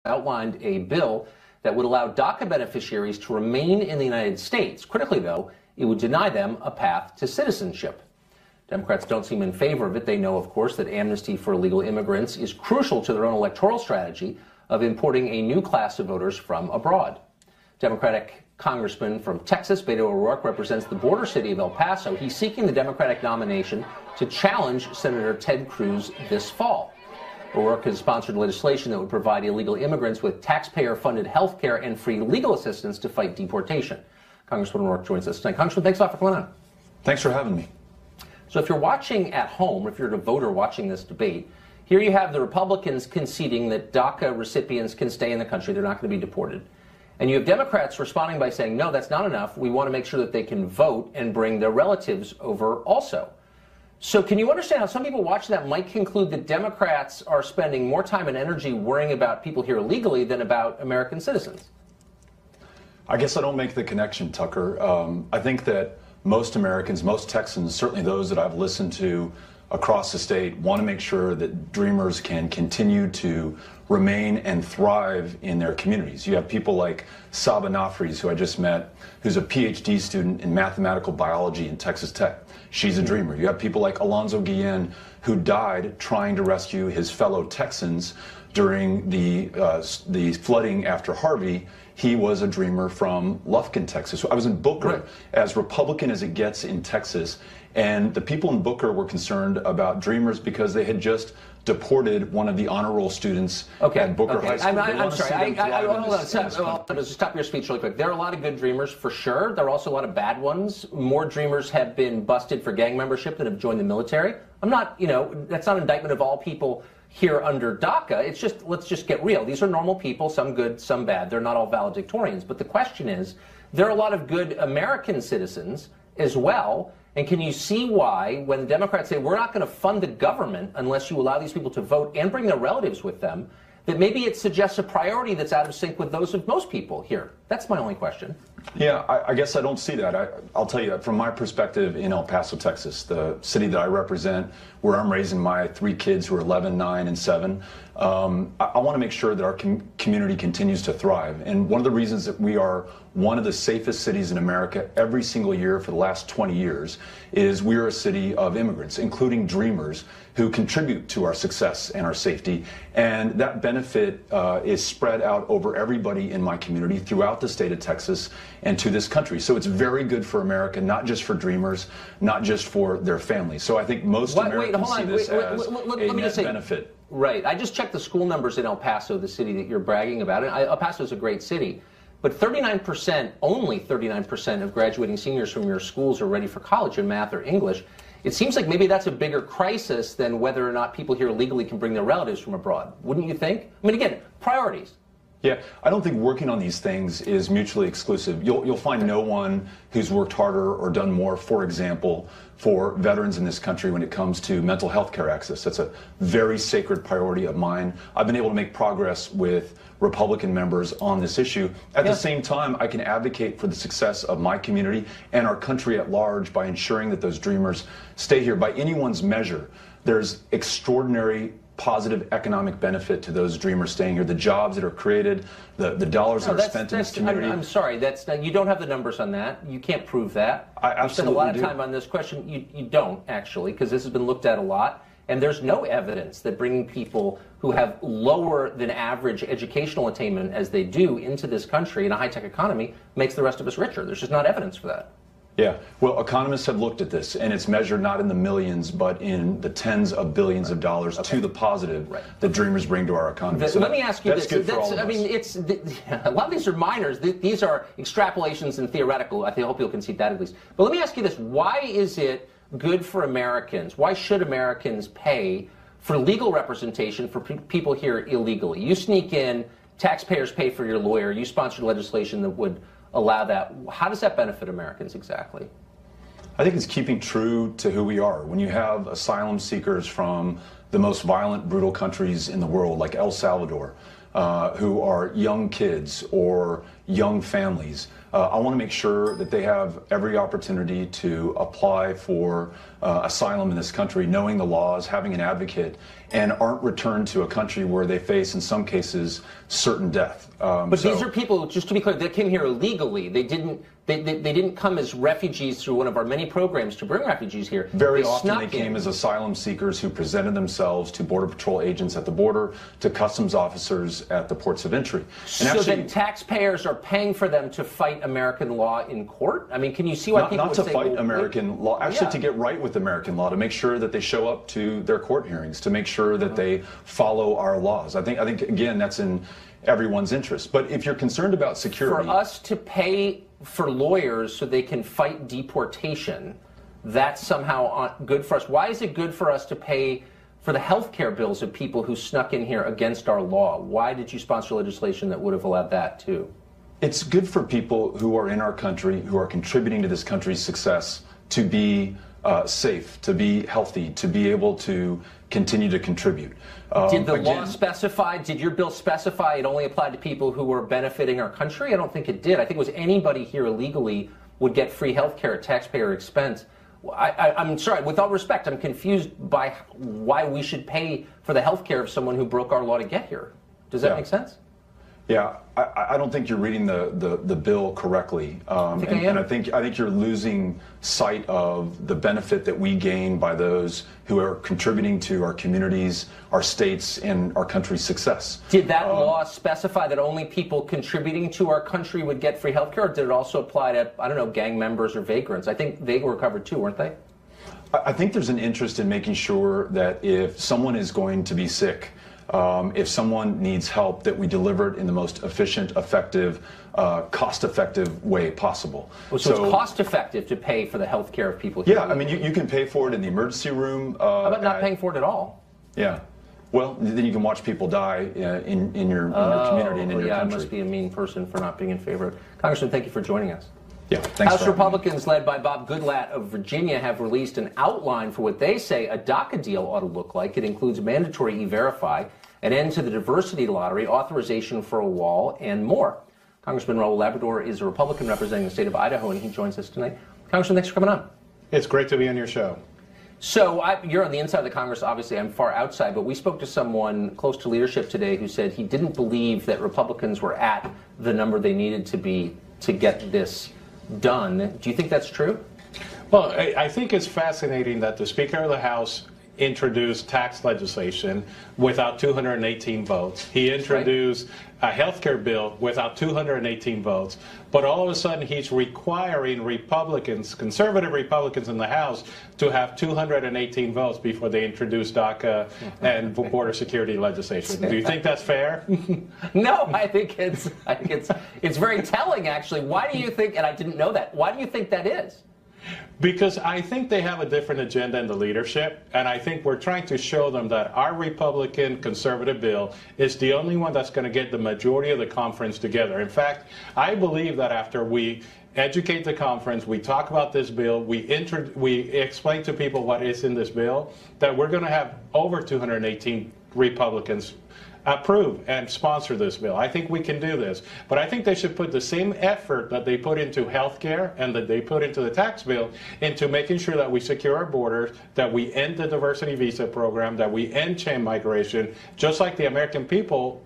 outlined a bill that would allow DACA beneficiaries to remain in the United States. Critically, though, it would deny them a path to citizenship. Democrats don't seem in favor of it. They know, of course, that amnesty for illegal immigrants is crucial to their own electoral strategy of importing a new class of voters from abroad. Democratic Congressman from Texas, Beto O'Rourke, represents the border city of El Paso. He's seeking the Democratic nomination to challenge Senator Ted Cruz this fall. O'Rourke has sponsored legislation that would provide illegal immigrants with taxpayer-funded health care and free legal assistance to fight deportation. Congressman O'Rourke joins us tonight. Congressman, thanks a lot for coming on. Thanks for having me. So if you're watching at home, or if you're a voter watching this debate, here you have the Republicans conceding that DACA recipients can stay in the country. They're not going to be deported. And you have Democrats responding by saying, no, that's not enough. We want to make sure that they can vote and bring their relatives over also. So can you understand how some people watching that might conclude that Democrats are spending more time and energy worrying about people here illegally than about American citizens? I guess I don't make the connection, Tucker. I think that most Americans, most Texans, certainly those that I've listened to across the state, want to make sure that Dreamers can continue to remain and thrive in their communities. You have people like Saba Nafries, who I just met, who's a PhD student in mathematical biology in Texas Tech. She's a Dreamer. You have people like Alonzo Guillen, who died trying to rescue his fellow Texans during the flooding after Harvey. He was a Dreamer from Lufkin, Texas. So I was in Booker, right, as Republican as it gets in Texas, and the people in Booker were concerned about Dreamers because they had just deported one of the honor roll students at Booker High School. I'm sorry. Hold on. Just stop your speech really quick. There are a lot of good Dreamers for sure. There are also a lot of bad ones. More Dreamers have been busted for gang membership than have joined the military. I'm not, that's not an indictment of all people here under DACA. It's just, let's just get real. These are normal people, some good, some bad. They're not all valedictorians. But the question is, there are a lot of good American citizens as well. And can you see why, when the Democrats say, we're not going to fund the government unless you allow these people to vote and bring their relatives with them, that maybe it suggests a priority that's out of sync with those of most people here? That's my only question. Yeah, I guess I don't see that. I'll tell you, from my perspective in El Paso, Texas, the city that I represent, where I'm raising my 3 kids who are 11, 9, and 7, I want to make sure that our community continues to thrive. And one of the reasons that we are one of the safest cities in America every single year for the last 20 years is we're a city of immigrants, including Dreamers, who contribute to our success and our safety. And that benefit is spread out over everybody in my community throughout the state of Texas and to this country. So it's very good for America, not just for Dreamers, not just for their families. So I think most Americans see this as a net benefit. Right. I just checked the school numbers in El Paso, the city that you're bragging about. And El Paso is a great city. But 39%, only 39% of graduating seniors from your schools are ready for college in math or English. It seems like maybe that's a bigger crisis than whether or not people here legally can bring their relatives from abroad. Wouldn't you think? I mean, again, priorities. Yeah, I don't think working on these things is mutually exclusive. You'll find no one who's worked harder or done more, for example, for veterans in this country when it comes to mental health care access. That's a very sacred priority of mine. I've been able to make progress with Republican members on this issue. At the same time, I can advocate for the success of my community and our country at large by ensuring that those Dreamers stay here. By anyone's measure, there's extraordinary positive economic benefit to those Dreamers staying here. The jobs that are created, the dollars that are spent in this community. I'm sorry, you don't have the numbers on that. You can't prove that. I absolutely You spend a lot of time on this question. You don't, actually, because this has been looked at a lot. And there's no evidence that bringing people who have lower than average educational attainment as they do into this country in a high-tech economy makes the rest of us richer. There's just not evidence for that. Yeah, well, economists have looked at this, and it's measured not in the millions, but in the tens of billions of dollars to the positive that Dreamers bring to our economy. Let me ask you this. Good for all of us. I mean, a lot of these are minors. These are extrapolations and theoretical. I hope you'll concede that at least. But let me ask you this. Why is it good for Americans? Why should Americans pay for legal representation for people here illegally? You sneak in, taxpayers pay for your lawyer, you sponsor legislation that would allow that. How does that benefit Americans exactly? I think it's keeping true to who we are. When you have asylum seekers from the most violent, brutal countries in the world, like El Salvador, who are young kids or young families, I want to make sure that they have every opportunity to apply for asylum in this country, knowing the laws, having an advocate, and aren't returned to a country where they face, in some cases, certain death. But these are people, just to be clear, that came here illegally. They didn't come as refugees through one of our many programs to bring refugees here. Very often they came as asylum seekers who presented themselves to Border Patrol agents at the border, to customs officers at the ports of entry. And so then taxpayers are paying for them to fight American law in court? I mean, can you see why people would say... Not to fight American law, actually to get right with American law, to make sure that they show up to their court hearings, to make sure that they follow our laws. I think again, that's in everyone's interest. But if you're concerned about security... For us to pay for lawyers so they can fight deportation, that's somehow good for us. Why is it good for us to pay for the health care bills of people who snuck in here against our law? Why did you sponsor legislation that would have allowed that too? It's good for people who are in our country, who are contributing to this country's success, to be safe, to be healthy, to be able to continue to contribute. Did the law specify, did your bill specify it only applied to people who were benefiting our country? I don't think it did. I think it was anybody here illegally would get free health care at taxpayer expense. I'm sorry, with all respect, I'm confused by why we should pay for the health care of someone who broke our law to get here. Does that make sense? Yeah, I don't think you're reading the bill correctly, and I think you're losing sight of the benefit that we gain by those who are contributing to our communities, our states, and our country's success. Did that law specify that only people contributing to our country would get free health care, or did it also apply to, I don't know, gang members or vagrants? I think they were covered too, weren't they? I think there's an interest in making sure that if someone is going to be sick, if someone needs help, that we deliver it in the most efficient, effective, cost-effective way possible. So it's cost-effective to pay for the health care of people here? Yeah, I mean, you can pay for it in the emergency room. How about not paying for it at all? Yeah. Well, then you can watch people die in your community and in your country. I must be a mean person for not being in favor. Congressman, thank you for joining us. Yeah, thanks. House Republicans, led by Bob Goodlatte of Virginia, have released an outline for what they say a DACA deal ought to look like. It includes mandatory E-Verify, an end to the diversity lottery, authorization for a wall, and more. Congressman Raul Labrador is a Republican representing the state of Idaho, and he joins us tonight. Congressman, thanks for coming on. It's great to be on your show. So you're on the inside of the Congress, obviously. I'm far outside, but we spoke to someone close to leadership today who said he didn't believe that Republicans were at the number they needed to be to get this done. Do you think that's true? Well, I think it's fascinating that the Speaker of the House introduced tax legislation without 218 votes. He introduced a health care bill without 218 votes. But all of a sudden, he's requiring Republicans, conservative Republicans in the House, to have 218 votes before they introduce DACA and border security legislation. Do you think that's fair? No, I think it's very telling, actually. Why do you think, and I didn't know that, why do you think that is? Because I think they have a different agenda in the leadership, and I think we're trying to show them that our Republican conservative bill is the only one that's going to get the majority of the conference together. In fact, I believe that after we educate the conference, we talk about this bill, we explain to people what is in this bill, that we're going to have over 218 Republicans approve and sponsor this bill. I think we can do this. But I think they should put the same effort that they put into health care and that they put into the tax bill into making sure that we secure our borders, that we end the diversity visa program, that we end chain migration, just like the American people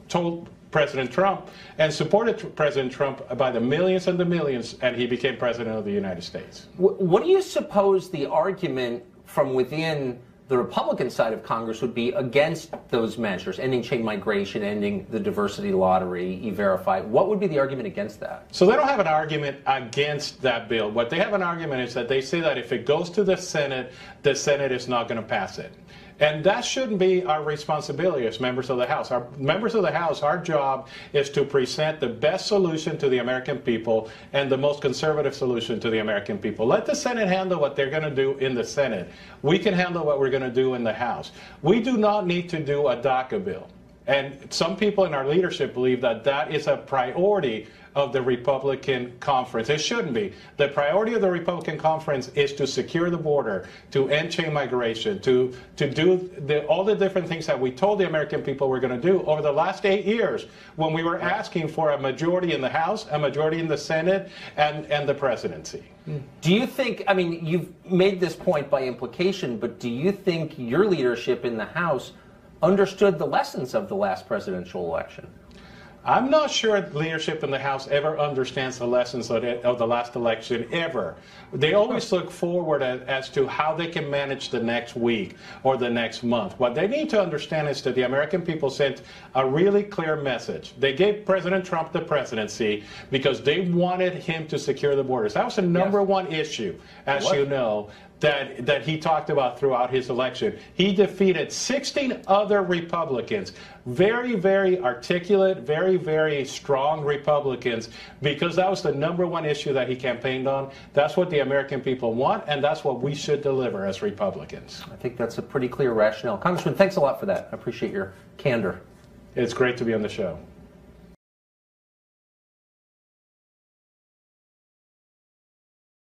told President Trump and supported President Trump by the millions and the millions, and he became president of the United States. What do you suppose the argument from within the Republican side of Congress would be against those measures, ending chain migration, ending the diversity lottery, E-Verify? What would be the argument against that? So they don't have an argument against that bill. What they have an argument is that they say that if it goes to the Senate is not going to pass it. And that shouldn't be our responsibility as members of the House. Our members of the House, our job is to present the best solution to the American people and the most conservative solution to the American people. Let the Senate handle what they're going to do in the Senate. We can handle what we're going to do in the House. We do not need to do a DACA bill. And some people in our leadership believe that that is a priority of the Republican conference. It shouldn't be. The priority of the Republican conference is to secure the border, to end chain migration, to do all the different things that we told the American people we're going to do over the last 8 years when we were asking for a majority in the House, a majority in the Senate, and the presidency. Do you think, I mean, you've made this point by implication, but do you think your leadership in the House understood the lessons of the last presidential election? I'm not sure leadership in the House ever understands the lessons of the last election, ever. They always look forward as to how they can manage the next week or the next month. What they need to understand is that the American people sent a really clear message. They gave President Trump the presidency because they wanted him to secure the borders. That was the number one issue, as you know, that he talked about throughout his election. He defeated 16 other Republicans, very, very articulate, very, very strong Republicans, because that was the number one issue that he campaigned on. That's what the American people want, and that's what we should deliver as Republicans. I think that's a pretty clear rationale. Congressman, thanks a lot for that. I appreciate your candor. It's great to be on the show.